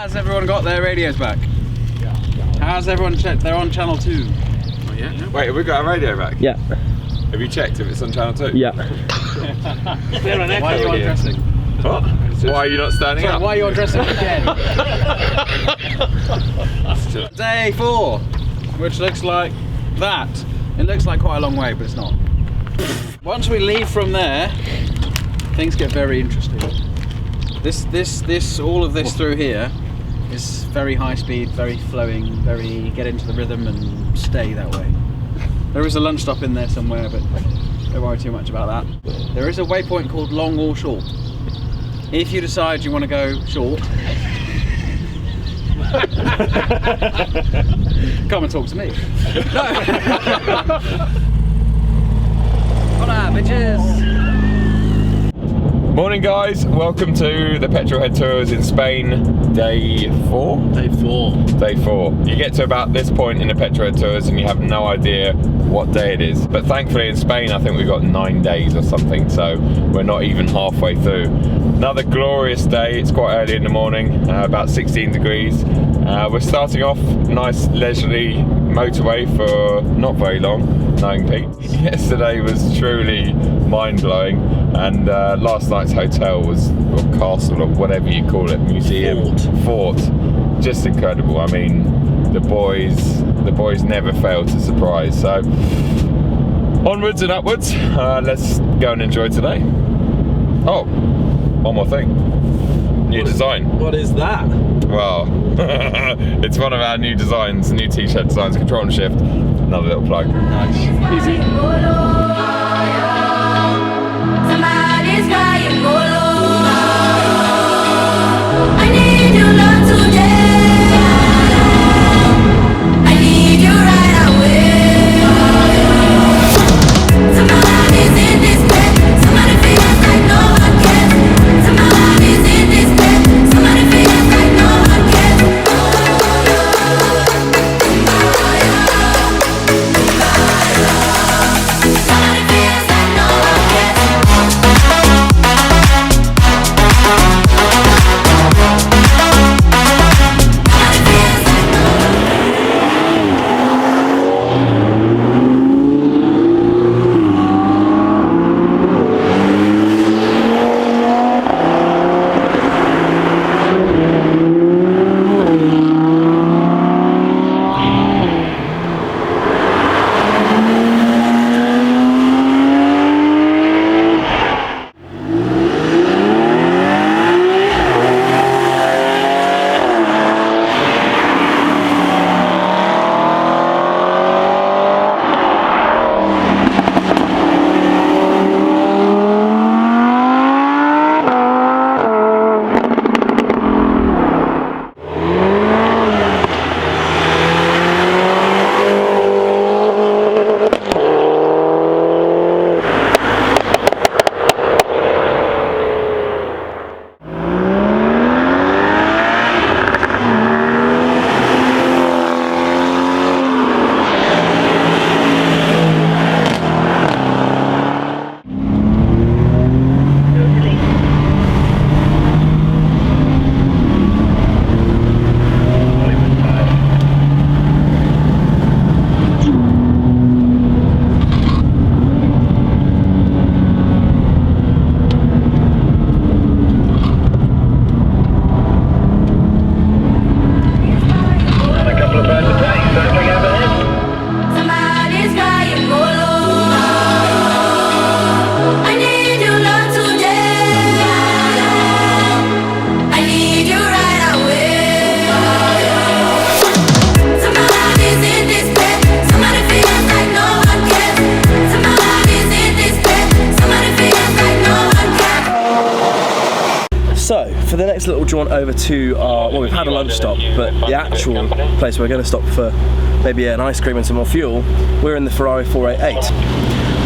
Has everyone got their radios back? Yeah. How's everyone checked? They're on channel 2. Oh, yeah? Wait, have we got our radio back? Yeah. Have you checked if it's on channel 2? Yeah. Why are you undressing? What? Why are you not standing up? Why are you undressing again? Day 4, which looks like that. It looks like quite a long way, but it's not. Once we leave from there, things get very interesting. All of this through here is very high speed, very flowing, very get into the rhythm and stay that way. There is a lunch stop in there somewhere, but don't worry too much about that. There is a waypoint called long or short. If you decide you want to go short, come and talk to me. Hola, bitches! Morning guys, welcome to the Petrolhead Tours in Spain, day 4? Day 4. Day 4. You get to about this point in the Petrolhead Tours and you have no idea what day it is. But thankfully in Spain I think we've got 9 days or something, so we're not even halfway through. Another glorious day. It's quite early in the morning, about 16 degrees. We're starting off nice leisurely motorway for not very long, knowing Pete. Yesterday was truly mind-blowing, and last night's hotel was, or castle or whatever you call it, museum, fort, just incredible. I mean, the boys never fail to surprise. So onwards and upwards. Let's go and enjoy today. Oh, one more thing. New design. What is that? Well, it's one of our new designs, new t-shirt designs, control and shift. Another little plug. Nice. Easy. Somebody's crying, I need your love today. I need you right away. Somebody's in this bed. Somebody feels like no one cares. Somebody's in this bed. Somebody feels like no one cares. Somebody feels like no one cares. So, for the next little jaunt over to our, well, we've had a lunch stop, but the actual place we're going to stop for maybe an ice cream and some more fuel, we're in the Ferrari 488.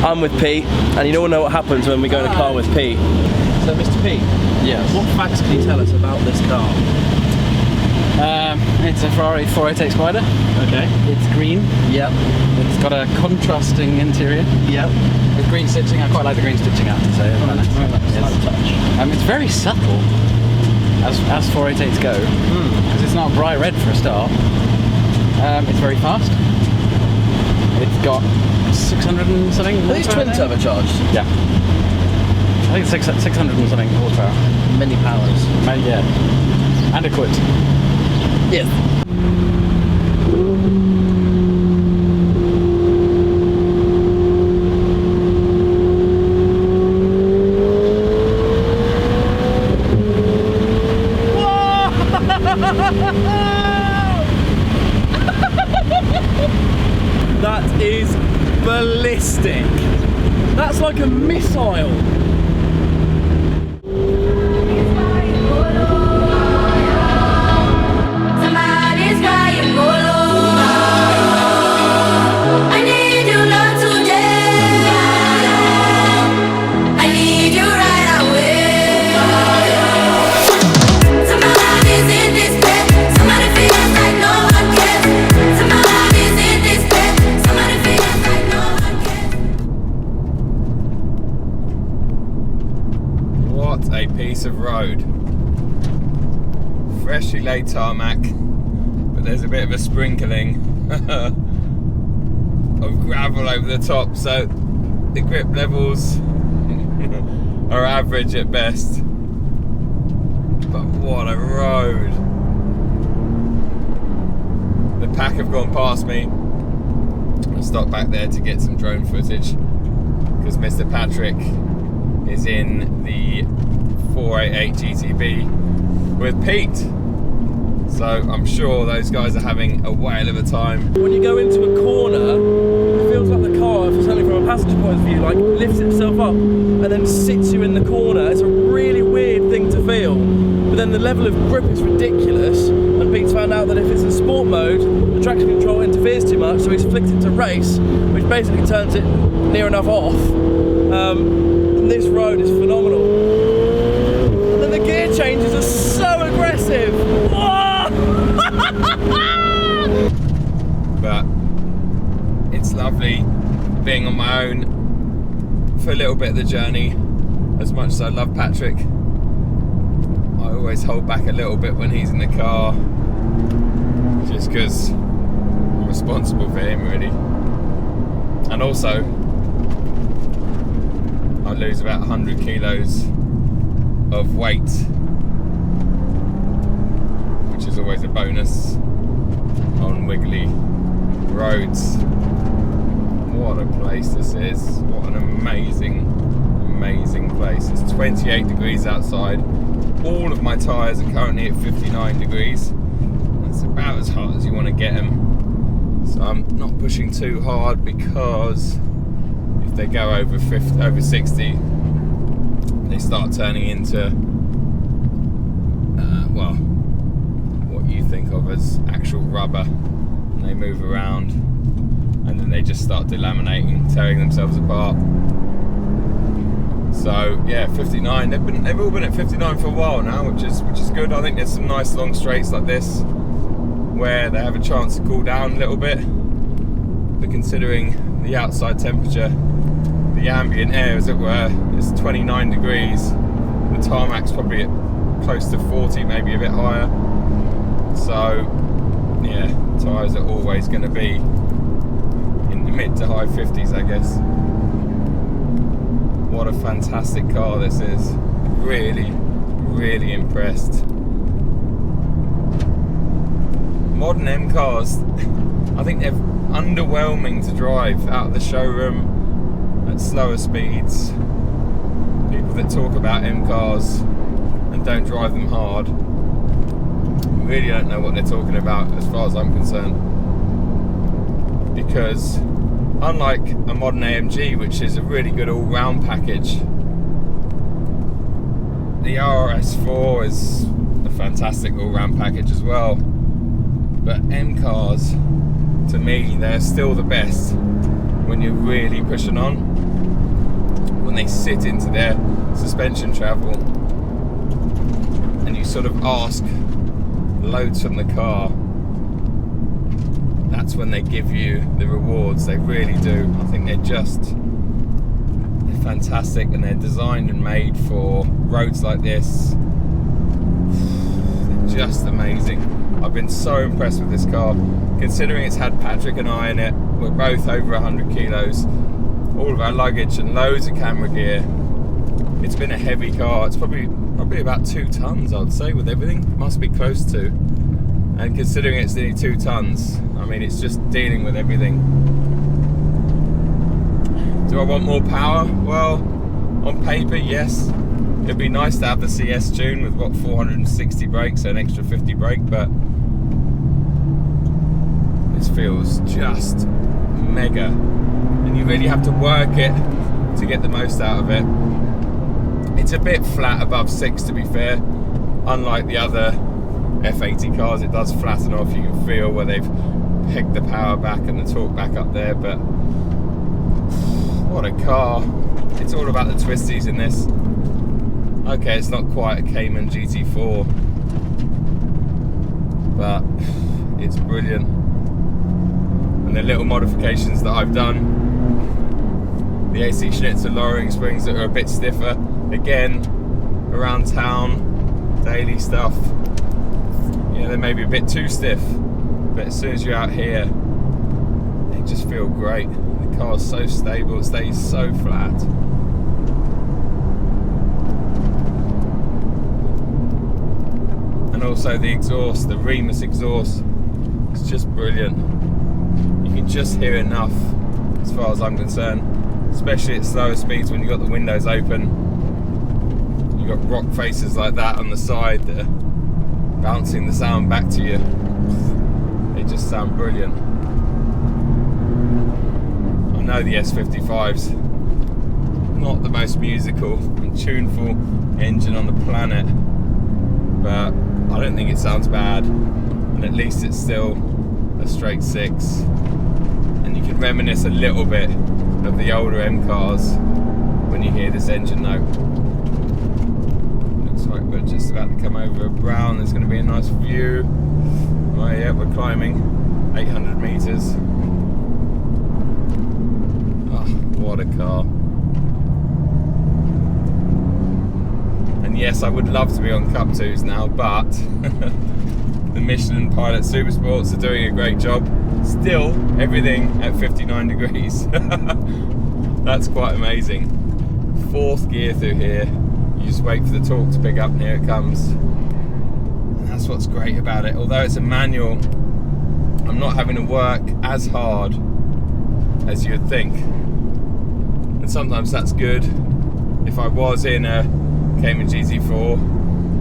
I'm with Pete, and you don't know what happens when we go in a car with Pete. So, Mr. Pete, Yes. what facts can you tell us about this car? It's a Ferrari 488 Spider. Okay. It's green. Yep. It's got a contrasting interior. Yep. With green stitching. I quite like the green stitching, I have to say. Nice touch. It's very subtle. as 488s go, because it's not bright red for a start. It's very fast. It's got 600 and something. These twin turbocharged. Yeah. I think it's 600 and something horsepower. Many powers. Yeah. Adequate. Yeah. That is ballistic. That's like a missile. Somebody's crying, Bolo. I need you not today. I need you right away. Somebody's in this bed. Somebody feels like no one cares. Somebody's in this bed. Somebody feels like no one cares. What a piece of road. Freshly laid tarmac, but there's a bit of a sprinkling of gravel over the top, so the grip levels are average at best. But what a road. The pack have gone past me. I stopped back there to get some drone footage because Mr. Patrick is in the 488 GTB with Pete. So I'm sure those guys are having a whale of a time. When you go into a corner, it feels like the car, certainly from a passenger point of view, like lifts itself up and then sits you in the corner. It's a really weird thing to feel. But then the level of grip is ridiculous. And Pete's found out that if it's in sport mode, the traction control interferes too much, so he's flicked it to race, which basically turns it near enough off. And this road is phenomenal. And then the gear changes are so aggressive. Whoa! But it's lovely being on my own for a little bit of the journey. As much as I love Patrick, I always hold back a little bit when he's in the car, just because I'm responsible for him really. And also I lose about 100 kilos of weight, which is always a bonus on wiggly roads. What a place this is. What an amazing, amazing place. It's 28 degrees outside. All of my tyres are currently at 59 degrees. That's about as hot as you want to get them. So I'm not pushing too hard, because if they go over 60, they start turning into well, what you think of as actual rubber, and they move around and then they just start delaminating, tearing themselves apart. So yeah, 59. They've all been at 59 for a while now, which is good. I think there's some nice long straights like this where they have a chance to cool down a little bit. But considering the outside temperature, the ambient air as it were, is 29 degrees. The tarmac's probably at close to 40, maybe a bit higher. So yeah, tyres are always going to be in the mid to high 50s, I guess. What a fantastic car this is. Really, really impressed. Modern M cars, I think they're underwhelming to drive out of the showroom at slower speeds. People that talk about M cars and don't drive them hard really don't know what they're talking about, as far as I'm concerned. Because unlike a modern AMG, which is a really good all-round package, the RS4 is a fantastic all-round package as well. But M cars, to me, they're still the best when you're really pushing on, when they sit into their suspension travel and you sort of ask loads from the car. That's when they give you the rewards. They really do. I think they're fantastic, and they're designed and made for roads like this. just amazing. I've been so impressed with this car, considering it's had Patrick and I in it. We're both over 100 kilos, all of our luggage and loads of camera gear. It's been a heavy car. It's probably about 2 tons, I'd say, with everything. Must be close to. And considering it's nearly 2 tons, I mean, it's just dealing with everything. Do I want more power? Well, on paper, yes. It'd be nice to have the CS tune with, what, 460 brakes, so an extra 50 brake, but this feels just mega. And you really have to work it to get the most out of it. It's a bit flat above 6, to be fair. Unlike the other F80 cars, it does flatten off. You can feel where they've picked the power back and the torque back up there, but what a car. It's all about the twisties in this. Okay, it's not quite a Cayman GT4, but it's brilliant. And the little modifications that I've done, the AC Schnitzer lowering springs that are a bit stiffer, again, around town, daily stuff, yeah, they may be a bit too stiff, but as soon as you're out here, they just feel great. The car's so stable, it stays so flat. And also the exhaust, the Remus exhaust, it's just brilliant. You can just hear enough as far as I'm concerned, especially at slower speeds when you've got the windows open. You've got rock faces like that on the side that are bouncing the sound back to you. They just sound brilliant. I know the S55's not the most musical and tuneful engine on the planet, but I don't think it sounds bad, and at least it's still a straight 6, and you can reminisce a little bit of the older M cars when you hear this engine note. Looks like we're just about to come over a brown. There's going to be a nice view. Oh yeah, we're climbing 800 meters. Oh, what a car. Yes, I would love to be on Cup 2s now, but the Michelin Pilot Supersports are doing a great job. Still, everything at 59 degrees. That's quite amazing. 4th gear through here. You just wait for the torque to pick up and here it comes. And that's what's great about it. Although it's a manual, I'm not having to work as hard as you would think. And sometimes that's good. If I was in a Cayman GT4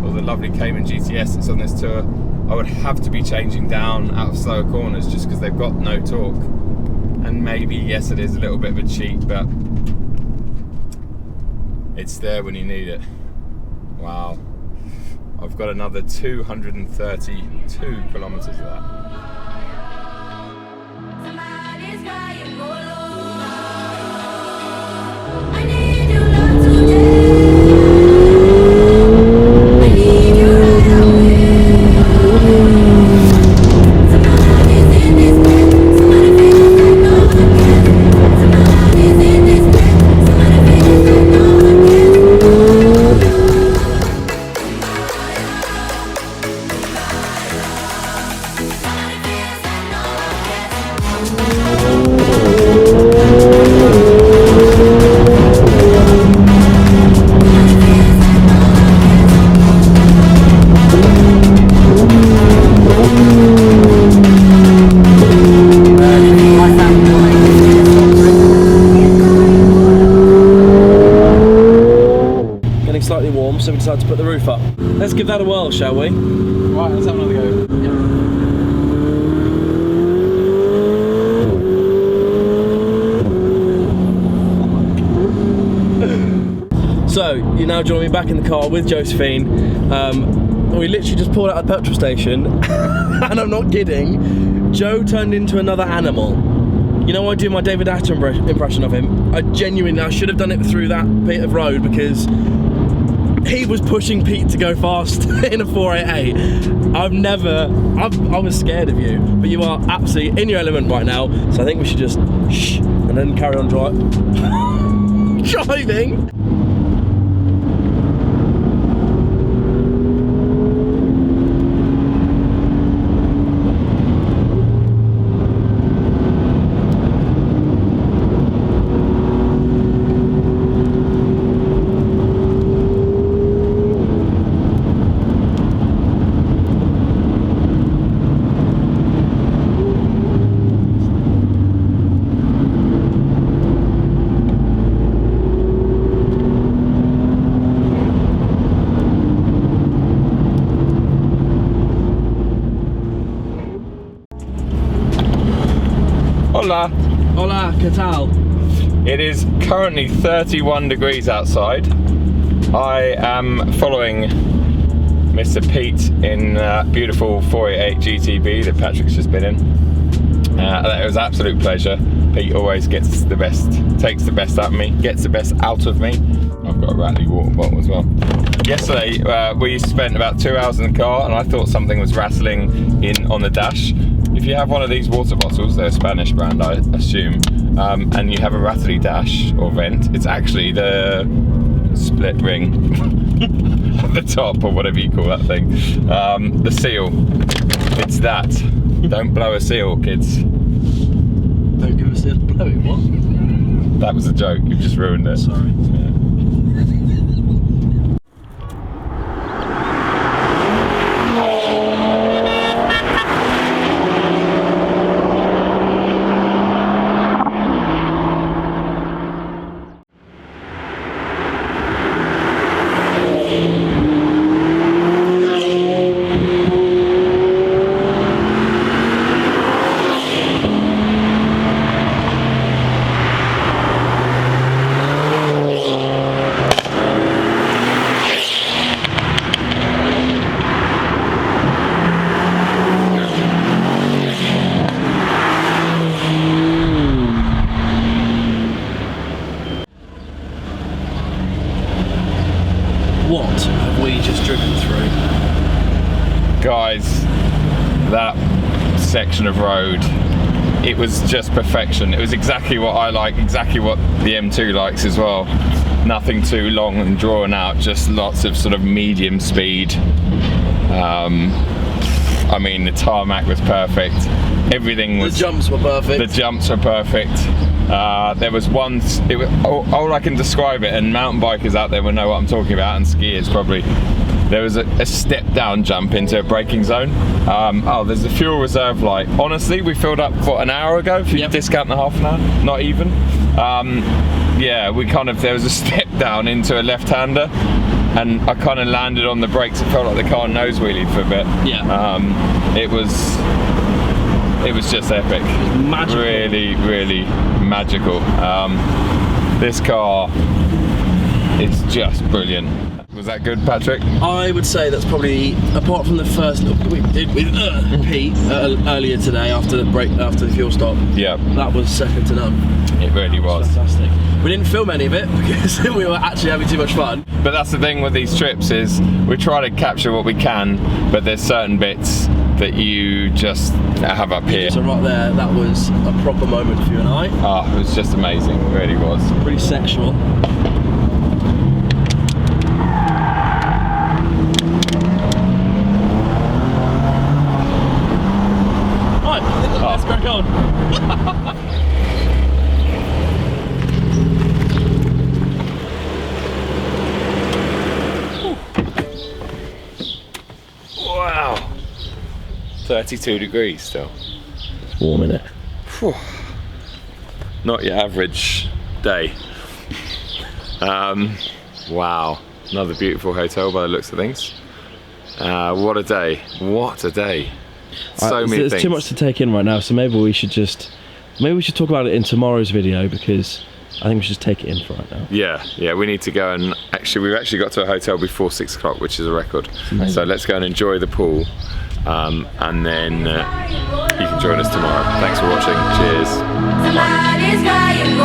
or the lovely Cayman GTS that's on this tour, I would have to be changing down out of slower corners just because they've got no torque. And maybe, yes, it is a little bit of a cheat, but it's there when you need it. Wow. I've got another 232 kilometers of that. Somebody's crying for love. I need your love today. I need you right away. Somebody's in this bed. Somebody feels like no one cares. Somebody's in this bed. Somebody feels like no one cares. Getting slightly warm, so we decided to put the roof up. Let's give that a whirl, shall we? Right, let's have another go. So, you now join me back in the car with Josephine. We literally just pulled out of the petrol station, and I'm not kidding, Joe turned into another animal. You know, I do my David Attenborough impression of him. I should have done it through that bit of road because he was pushing Pete to go fast in a 488. I was scared of you, but you are absolutely in your element right now, so I think we should just shh, and then carry on driving. Hola! Hola, ¿qué tal? It is currently 31 degrees outside. I am following Mr. Pete in beautiful 488 GTB that Patrick's just been in. It was an absolute pleasure. Pete always gets the best, takes the best out of me, gets the best out of me. I've got a rattly water bottle as well. Yesterday we spent about 2 hours in the car and I thought something was rattling in on the dash. If you have one of these water bottles, they're a Spanish brand I assume, and you have a rattly dash or vent, it's actually the split ring at the top or whatever you call that thing. The seal, it's that. Don't blow a seal, kids. Don't give us a blow it, what? That was a joke, you've just ruined it. Sorry. Yeah. What have we just driven through? Guys, that section of road, it was just perfection. It was exactly what I like, exactly what the M2 likes as well. Nothing too long and drawn out, just lots of sort of medium speed. I mean, the tarmac was perfect. Everything was... The jumps were perfect. The jumps were perfect. There was one, all I can describe it, and mountain bikers out there will know what I'm talking about, and skiers probably. There was a step down jump into a braking zone. Oh, there's a fuel reserve light. Honestly, we filled up, what, an hour ago? If you discount the half an hour? Not even. Yeah, there was a step down into a left-hander, and I kind of landed on the brakes. It felt like the car nose wheelied for a bit. Yeah. It was just epic. Magical. Really, really magical. This car is just brilliant. Was that good, Patrick? I would say that's probably, apart from the first look we did with Pete earlier today after the fuel stop. Yeah. That was second to none. It really was. Fantastic. We didn't film any of it because we were actually having too much fun. But that's the thing with these trips is we try to capture what we can, but there's certain bits that you just have up here. So right there, that was a proper moment for you and I. Oh, it was just amazing. It really was. Pretty sexual. Right, let's crack on. Wow. 32 degrees still. Warm, innit? Not your average day. Wow. Another beautiful hotel by the looks of things. What a day. What a day. So many things. There's too much to take in right now, so maybe we should talk about it in tomorrow's video, because I think we should just take it in for right now. Yeah, we need to go, and we've actually got to a hotel before 6 o'clock, which is a record. So let's go and enjoy the pool, and then you can join us tomorrow. Thanks for watching. Cheers. Somebody's crying,